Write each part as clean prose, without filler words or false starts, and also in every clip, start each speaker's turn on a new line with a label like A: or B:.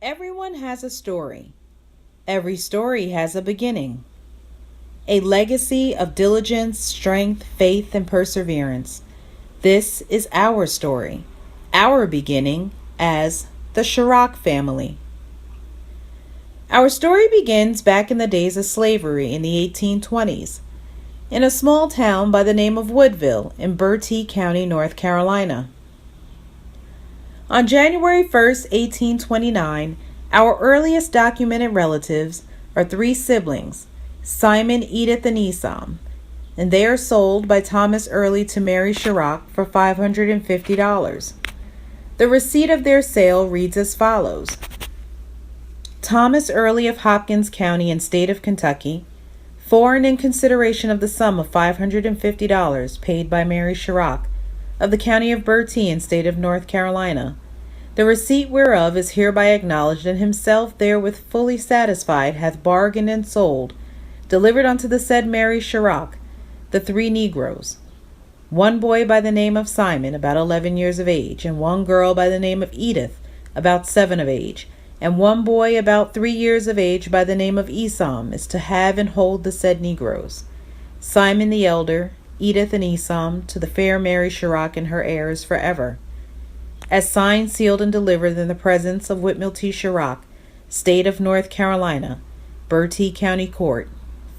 A: Everyone has a story. Every story has a beginning, a legacy of diligence, strength, faith, and perseverance. This is our story, our beginning as the Sharrock family. Our story begins back in the days of slavery in the 1820s, in a small town by the name of Woodville in Bertie County, North Carolina. On January 1st, 1829, our earliest documented relatives are three siblings, Simon, Edith, and Esau, and they are sold by Thomas Early to Mary Sharrock for $550. The receipt of their sale reads as follows. Thomas Early of Hopkins County and State of Kentucky, for and in consideration of the sum of $550 paid by Mary Sharrock of the County of Bertie and State of North Carolina, the receipt whereof is hereby acknowledged, and himself therewith fully satisfied hath bargained and sold, delivered unto the said Mary Sharrock, the three negroes, one boy by the name of Simon, about 11 years of age, and one girl by the name of Edith, about 7 of age, and one boy about 3 years of age by the name of Esau, is to have and hold the said negroes, Simon the elder, Edith and Esau, to the fair Mary Sharrock and her heirs forever, as signed, sealed, and delivered in the presence of Whitmell T. Sharrock, State of North Carolina, Bertie County Court,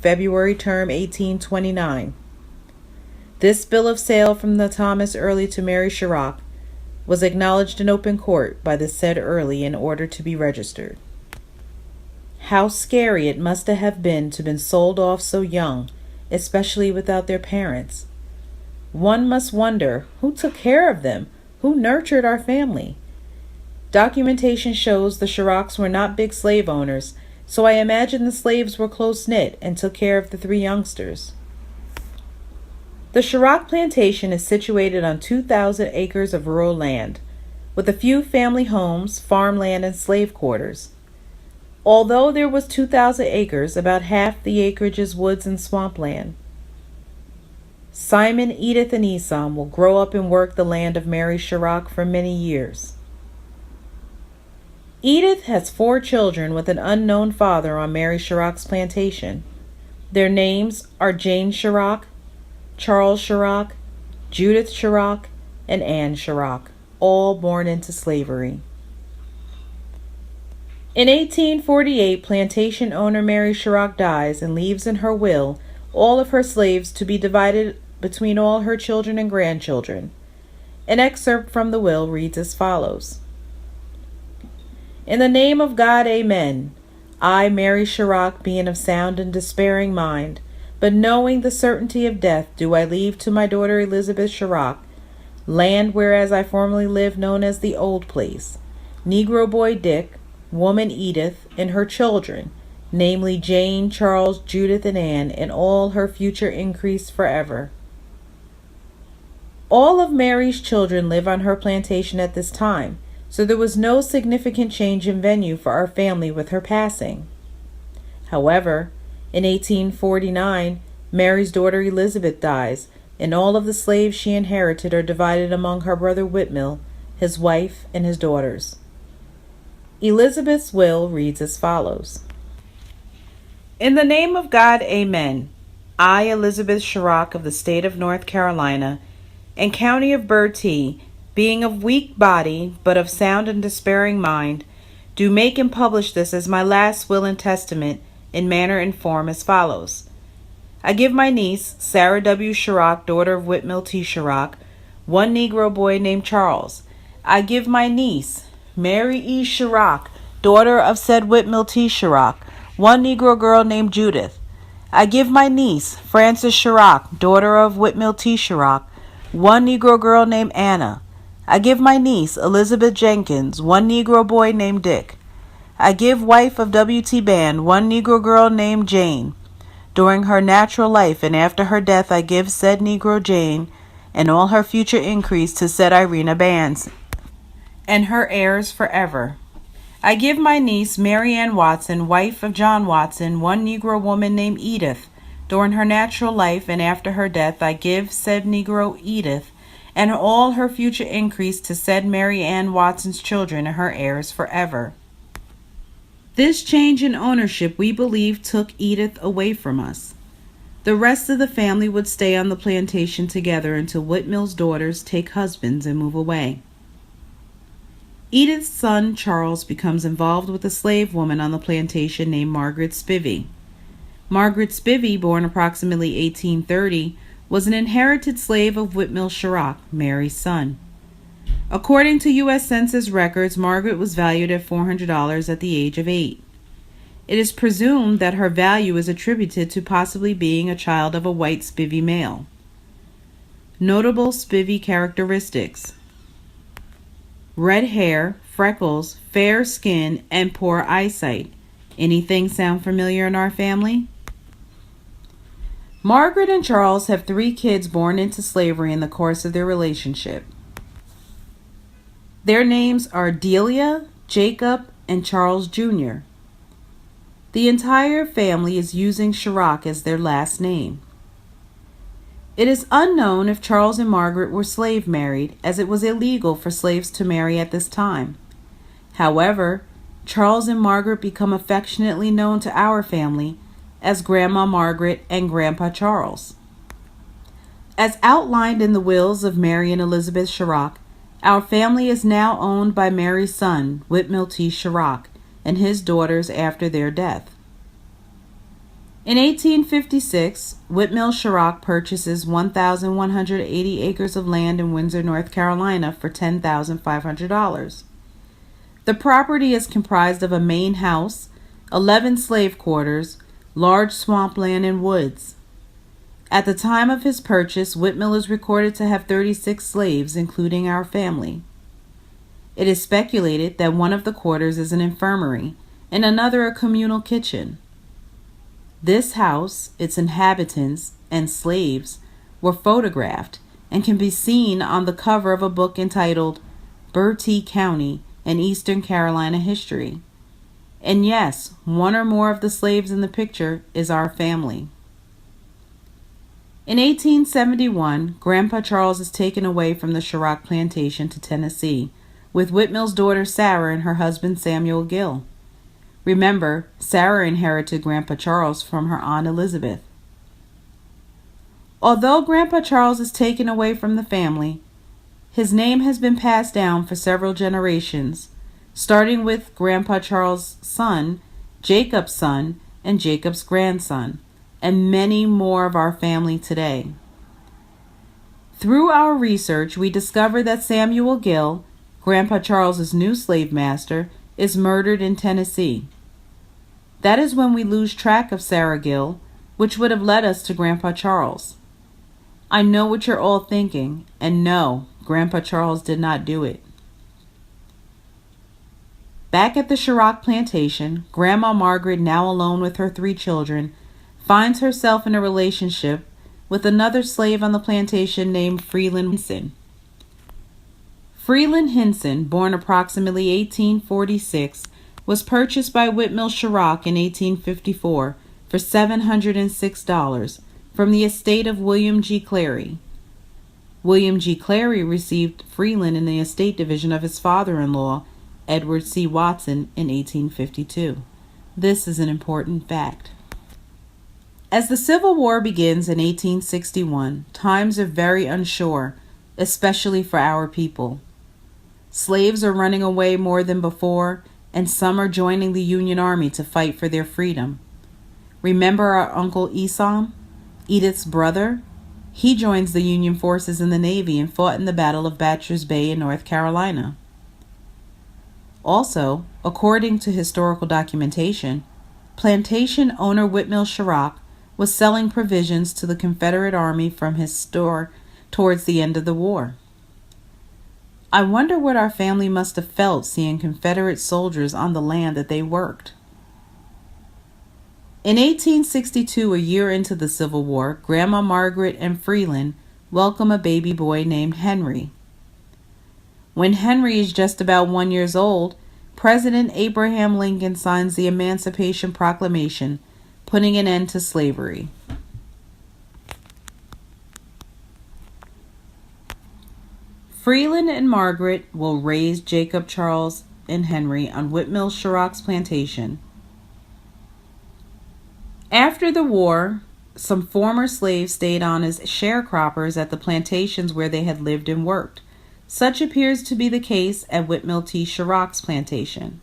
A: February term 1829. This bill of sale from the Thomas Early to Mary Sharrock was acknowledged in open court by the said Early in order to be registered. How scary it must have been to been sold off so young, especially without their parents. One must wonder who took care of them, who nurtured our family. Documentation shows the Sharrocks were not big slave owners, so I imagine the slaves were close-knit and took care of the three youngsters. The Sharrock plantation is situated on 2,000 acres of rural land, with a few family homes, farmland, and slave quarters. Although there was 2,000 acres, about half the acreage is woods and swampland. Simon, Edith, and Esau will grow up and work the land of Mary Sharrock for many years. Edith has 4 children with an unknown father on Mary Sharrock's plantation. Their names are Jane Sharrock, Charles Sharrock, Judith Sharrock, and Anne Sharrock, all born into slavery. In 1848, plantation owner Mary Sharrock dies and leaves in her will all of her slaves to be divided between all her children and grandchildren. An excerpt from the will reads as follows. In the name of God, amen. I, Mary Sharrock, being of sound and despairing mind, but knowing the certainty of death, do I leave to my daughter Elizabeth Sharrock, land whereas I formerly lived, known as the Old Place, Negro boy Dick, woman Edith, and her children, namely Jane, Charles, Judith, and Anne, and all her future increase forever. All of Mary's children live on her plantation at this time, so there was no significant change in venue for our family with her passing. However, in 1849, Mary's daughter Elizabeth dies, and all of the slaves she inherited are divided among her brother Whitmell, his wife, and his daughters. Elizabeth's will reads as follows. In the name of God, amen. I, Elizabeth Sharrock of the State of North Carolina and County of Bertie, being of weak body, but of sound and despairing mind, do make and publish this as my last will and testament in manner and form as follows. I give my niece, Sarah W. Sharrock, daughter of Whitmell T. Sharrock, one Negro boy named Charles. I give my niece, Mary E. Sharrock, daughter of said Whitmell T. Sharrock, one Negro girl named Judith. I give my niece, Frances Sharrock, daughter of Whitmell T. Sharrock, one Negro girl named Anna. I give my niece, Elizabeth Jenkins, one Negro boy named Dick. I give wife of W.T. Band, one Negro girl named Jane. During her natural life and after her death, I give said Negro Jane and all her future increase to said Irena Bands and her heirs forever. I give my niece, Mary Ann Watson, wife of John Watson, one Negro woman named Edith. During her natural life and after her death, I give said Negro Edith and all her future increase to said Mary Ann Watson's children and her heirs forever. This change in ownership, we believe, took Edith away from us. The rest of the family would stay on the plantation together until Whitmill's daughters take husbands and move away. Edith's son Charles becomes involved with a slave woman on the plantation named Margaret Spivey. Margaret Spivey, born approximately 1830, was an inherited slave of Whitmill Sharrock, Mary's son. According to U.S. Census records, Margaret was valued at $400 at the age of 8. It is presumed that her value is attributed to possibly being a child of a white Spivey male. Notable Spivey characteristics: red hair, freckles, fair skin, and poor eyesight. Anything sound familiar in our family? Margaret and Charles have 3 kids born into slavery in the course of their relationship. Their names are Delia, Jacob, and Charles Jr. The entire family is using Sharrock as their last name. It is unknown if Charles and Margaret were slave married, as it was illegal for slaves to marry at this time. However, Charles and Margaret become affectionately known to our family as Grandma Margaret and Grandpa Charles. As outlined in the wills of Mary and Elizabeth Sharrock, our family is now owned by Mary's son, Whitmill T. Sharrock, and his daughters after their death. In 1856, Whitmill Sharrock purchases 1,180 acres of land in Windsor, North Carolina for $10,500. The property is comprised of a main house, 11 slave quarters, large swampland, and woods. At the time of his purchase, Whitmill is recorded to have 36 slaves, including our family. It is speculated that one of the quarters is an infirmary and another a communal kitchen. This house, its inhabitants, and slaves were photographed and can be seen on the cover of a book entitled Bertie County and Eastern Carolina History. And yes, one or more of the slaves in the picture is our family. In 1871, Grandpa Charles is taken away from the Sharrock plantation to Tennessee with Whitmill's daughter Sarah and her husband Samuel Gill. Remember, Sarah inherited Grandpa Charles from her Aunt Elizabeth. Although Grandpa Charles is taken away from the family, his name has been passed down for several generations, starting with Grandpa Charles' son, Jacob's son, and Jacob's grandson, and many more of our family today. Through our research, we discovered that Samuel Gill, Grandpa Charles's new slave master, is murdered in Tennessee. That is when we lose track of Sarah Gill, which would have led us to Grandpa Charles. I know what you're all thinking, and no, Grandpa Charles did not do it. Back at the Sharrock plantation, Grandma Margaret, now alone with her 3 children, finds herself in a relationship with another slave on the plantation named Freeland Hinson. Freeland Hinson, born approximately 1846, was purchased by Whitmill Sharrock in 1854 for $706 from the estate of William G. Clary. William G. Clary received Freeland in the estate division of his father-in-law, Edward C. Watson, in 1852. This is an important fact. As the Civil War begins in 1861, times are very unsure, especially for our people. Slaves are running away more than before, and some are joining the Union Army to fight for their freedom. Remember our Uncle Esau, Edith's brother? He joins the Union forces in the Navy and fought in the Battle of Bachelor's Bay in North Carolina. Also, according to historical documentation, plantation owner Whitmill Sharrock was selling provisions to the Confederate Army from his store towards the end of the war. I wonder what our family must have felt seeing Confederate soldiers on the land that they worked. In 1862, a year into the Civil War, Grandma Margaret and Freeland welcome a baby boy named Henry. When Henry is just about 1 year old, President Abraham Lincoln signs the Emancipation Proclamation, putting an end to slavery. Freeland and Margaret will raise Jacob, Charles, and Henry on Whitmill Sharrock's plantation, After the war, some former slaves stayed on as sharecroppers at the plantations where they had lived and worked. Such appears to be the case at Whitmill T. Sharrock's plantation.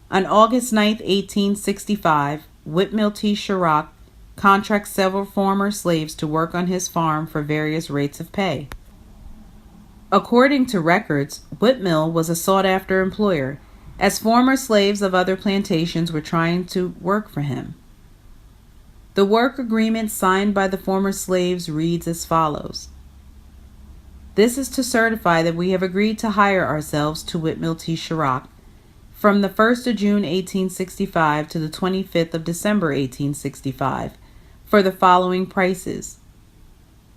A: On August 9, 1865, Whitmill T. Sharrock contracts several former slaves to work on his farm for various rates of pay. According to records, Whitmill was a sought-after employer, as former slaves of other plantations were trying to work for him. The work agreement signed by the former slaves reads as follows. This is to certify that we have agreed to hire ourselves to Whitmill T. Sharrock from the 1st of June 1865 to the 25th of December 1865 for the following prices.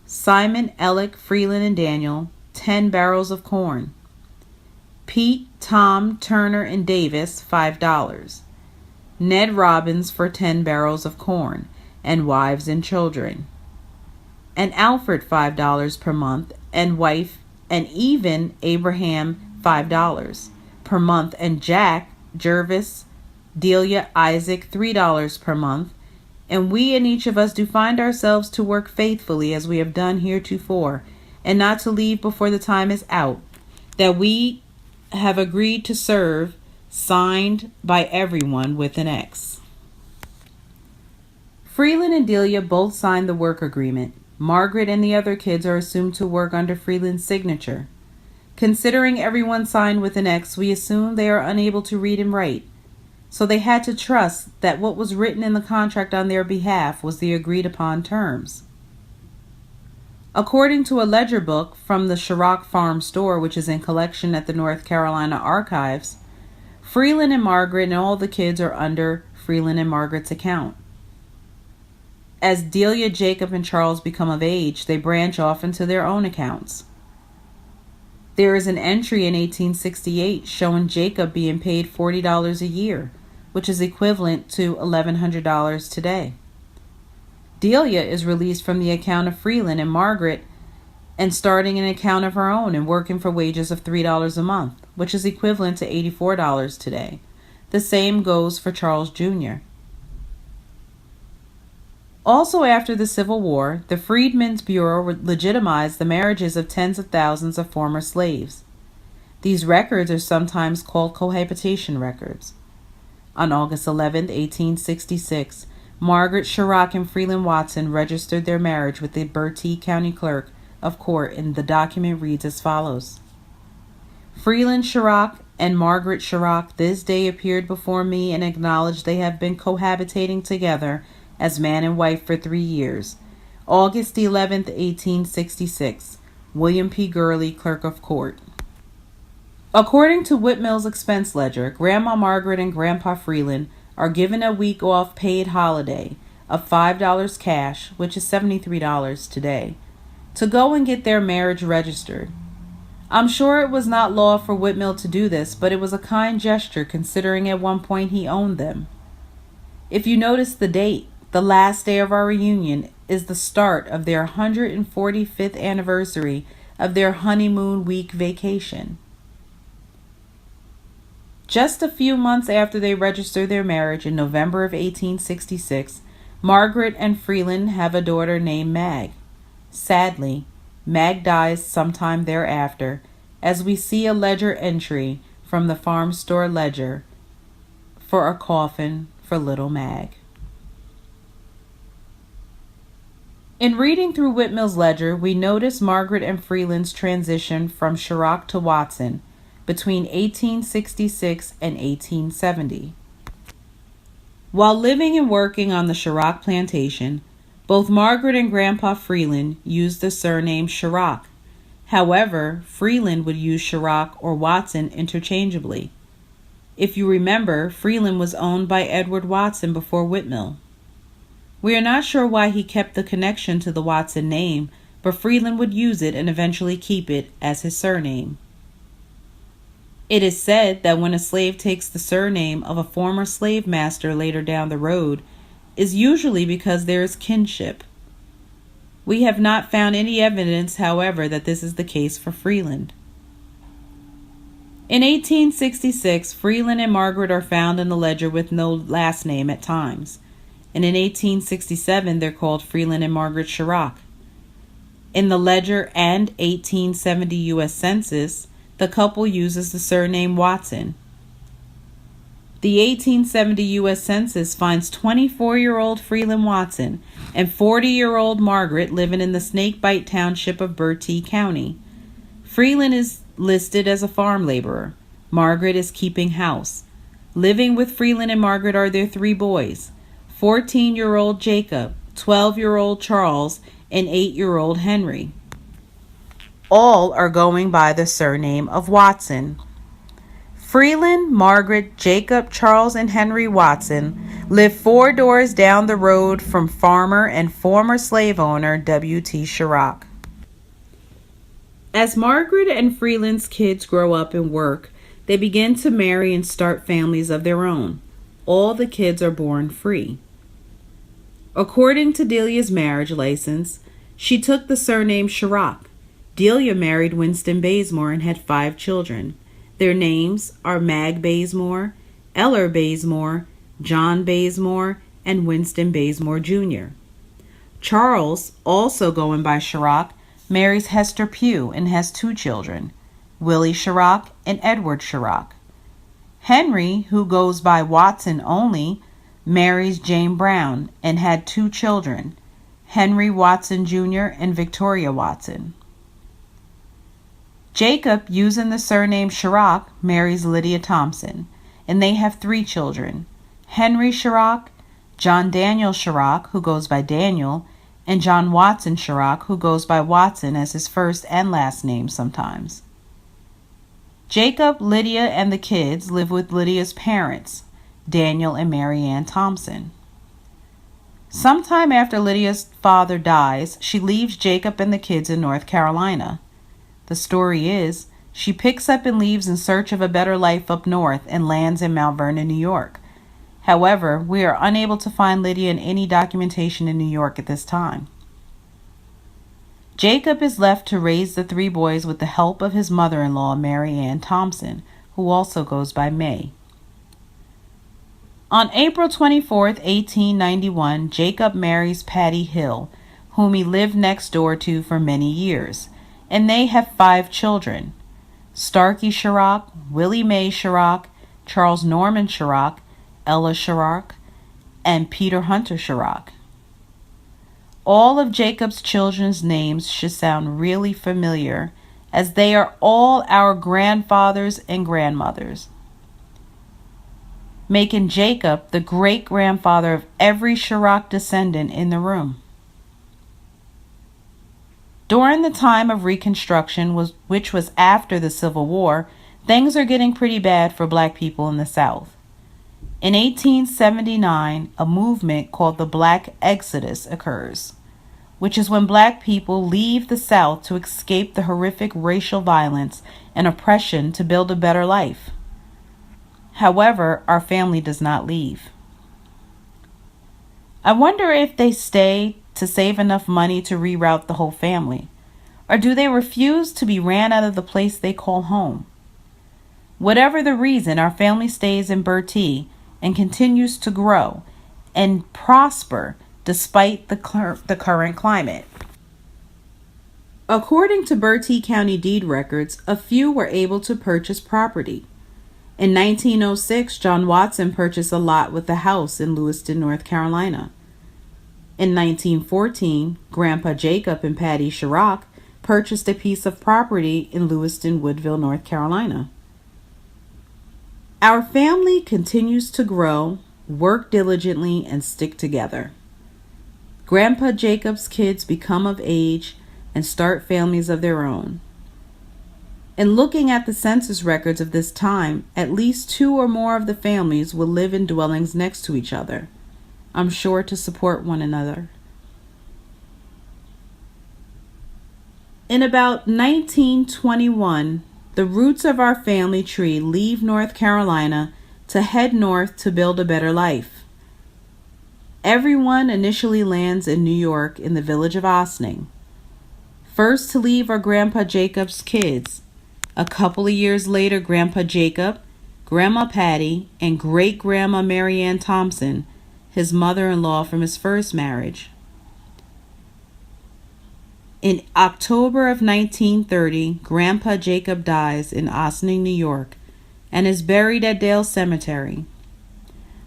A: Simon, Ellick, Freeland, and Daniel, 10 barrels of corn. Pete, Tom, Turner, and Davis, $5. Ned Robbins for 10 barrels of corn, and wives and children. And Alfred, $5 per month, and wife, and even Abraham, $5 per month, and Jack, Jervis, Delia, Isaac, $3 per month. And we and each of us do find ourselves to work faithfully as we have done heretofore, and not to leave before the time is out, that we have agreed to serve, signed by everyone with an X. Freeland and Delia both signed the work agreement. Margaret and the other kids are assumed to work under Freeland's signature. Considering everyone signed with an X, we assume they are unable to read and write, so they had to trust that what was written in the contract on their behalf was the agreed upon terms. According to a ledger book from the Sharrock Farm Store, which is in collection at the North Carolina Archives, Freeland and Margaret and all the kids are under Freeland and Margaret's account. As Delia, Jacob, and Charles become of age, they branch off into their own accounts. There is an entry in 1868 showing Jacob being paid $40 a year, which is equivalent to $1,100 today. Delia is released from the account of Freeland and Margaret and starting an account of her own and working for wages of $3 a month, which is equivalent to $84 today. The same goes for Charles Jr. Also, after the Civil War, the Freedmen's Bureau legitimized the marriages of tens of thousands of former slaves. These records are sometimes called cohabitation records. On August 11, 1866, Margaret Sharrock and Freeland Watson registered their marriage with the Bertie County Clerk of Court, and the document reads as follows. Freeland Sharrock and Margaret Sharrock this day appeared before me and acknowledged they have been cohabitating together as man and wife for 3 years. August 11th, 1866. William P. Gurley, Clerk of Court. According to Whitmill's expense ledger, Grandma Margaret and Grandpa Freeland are given a week off paid holiday of $5 cash, which is $73 today, to go and get their marriage registered. I'm sure it was not law for Whitmill to do this, but it was a kind gesture considering at one point he owned them. If you notice the date, the last day of our reunion is the start of their 145th anniversary of their honeymoon week vacation. Just a few months after they register their marriage in November of 1866, Margaret and Freeland have a daughter named Mag. Sadly, Mag dies sometime thereafter, as we see a ledger entry from the farm store ledger for a coffin for little Mag. In reading through Whitmill's ledger, we notice Margaret and Freeland's transition from Sharrock to Watson between 1866 and 1870. While living and working on the Sharrock plantation, both Margaret and Grandpa Freeland used the surname Sharrock. However, Freeland would use Sharrock or Watson interchangeably. If you remember, Freeland was owned by Edward Watson before Whitmill. We are not sure why he kept the connection to the Watson name, but Freeland would use it and eventually keep it as his surname. It is said that when a slave takes the surname of a former slave master later down the road, is usually because there is kinship. We have not found any evidence, however, that this is the case for Freeland. In 1866, Freeland and Margaret are found in the ledger with no last name at times. and in 1867 they're called Freeland and Margaret Sharrock. In the ledger and 1870 U.S. Census, the couple uses the surname Watson. The 1870 U.S. Census finds 24-year-old Freeland Watson and 40-year-old Margaret living in the Snakebite Township of Bertie County. Freeland is listed as a farm laborer. Margaret is keeping house. Living with Freeland and Margaret are their 3 boys, 14-year-old Jacob, 12-year-old Charles, and 8-year-old Henry. All are going by the surname of Watson. Freeland, Margaret, Jacob, Charles, and Henry Watson live 4 doors down the road from farmer and former slave owner W.T. Sharrock. As Margaret and Freeland's kids grow up and work, they begin to marry and start families of their own. All the kids are born free. According to Delia's marriage license, she took the surname Sharrock. Delia married Winston Bazemore and had 5 children. Their names are Mag Bazemore, Eller Bazemore, John Bazemore, and Winston Bazemore Jr. Charles, also going by Sharrock, marries Hester Pugh and has 2 children, Willie Sharrock and Edward Sharrock. Henry, who goes by Watson only, marries Jane Brown and had 2 children, Henry Watson Jr. and Victoria Watson. Jacob, using the surname Sharrock, marries Lydia Thompson, and they have 3 children, Henry Sharrock, John Daniel Sharrock, who goes by Daniel, and John Watson Sharrock, who goes by Watson as his first and last name sometimes. Jacob, Lydia, and the kids live with Lydia's parents, Daniel and Mary Ann Thompson. Sometime after Lydia's father dies, she leaves Jacob and the kids in North Carolina. The story is, she picks up and leaves in search of a better life up north and lands in Mount Vernon, New York. However, we are unable to find Lydia in any documentation in New York at this time. Jacob is left to raise the 3 boys with the help of his mother-in-law, Mary Ann Thompson, who also goes by May. On April 24, 1891, Jacob marries Patty Hill, whom he lived next door to for many years, and they have 5 children, Starkey Sharrock, Willie Mae Sharrock, Charles Norman Sharrock, Ella Sharrock, and Peter Hunter Sharrock. All of Jacob's children's names should sound really familiar, as they are all our grandfathers and grandmothers, making Jacob the great-grandfather of every Sharrock descendant in the room. During the time of Reconstruction, which was after the Civil War, things are getting pretty bad for Black people in the South. In 1879, a movement called the Black Exodus occurs, which is when Black people leave the South to escape the horrific racial violence and oppression to build a better life. However, our family does not leave. I wonder if they stay to save enough money to reroute the whole family, or do they refuse to be ran out of the place they call home? Whatever the reason, our family stays in Bertie and continues to grow and prosper despite the current climate. According to Bertie County deed records, a few were able to purchase property. In 1906, John Watson purchased a lot with a house in Lewiston, North Carolina. In 1914, Grandpa Jacob and Patty Sharrock purchased a piece of property in Lewiston, Woodville, North Carolina. Our family continues to grow, work diligently, and stick together. Grandpa Jacob's kids become of age and start families of their own. In looking at the census records of this time, at least 2 or more of the families will live in dwellings next to each other, I'm sure to support one another. In about 1921, the roots of our family tree leave North Carolina to head north to build a better life. Everyone initially lands in New York in the village of Ossining. First to leave are Grandpa Jacob's kids. A couple of years later, Grandpa Jacob, Grandma Patty, and Great-Grandma Mary Ann Thompson, his mother-in-law from his first marriage. In October of 1930, Grandpa Jacob dies in Ossining, New York, and is buried at Dale Cemetery.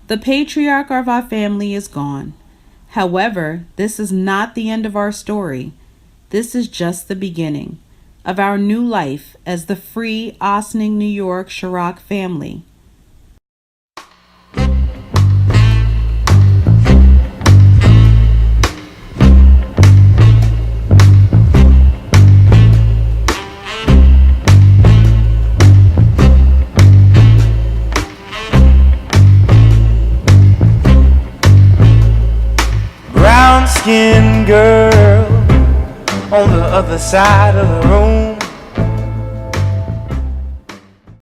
A: The patriarch of our family is gone. However, this is not the end of our story. This is just the beginning of our new life as the free Ossining, New York Sharrock family.
B: Brown-skinned girl on the other side of the room,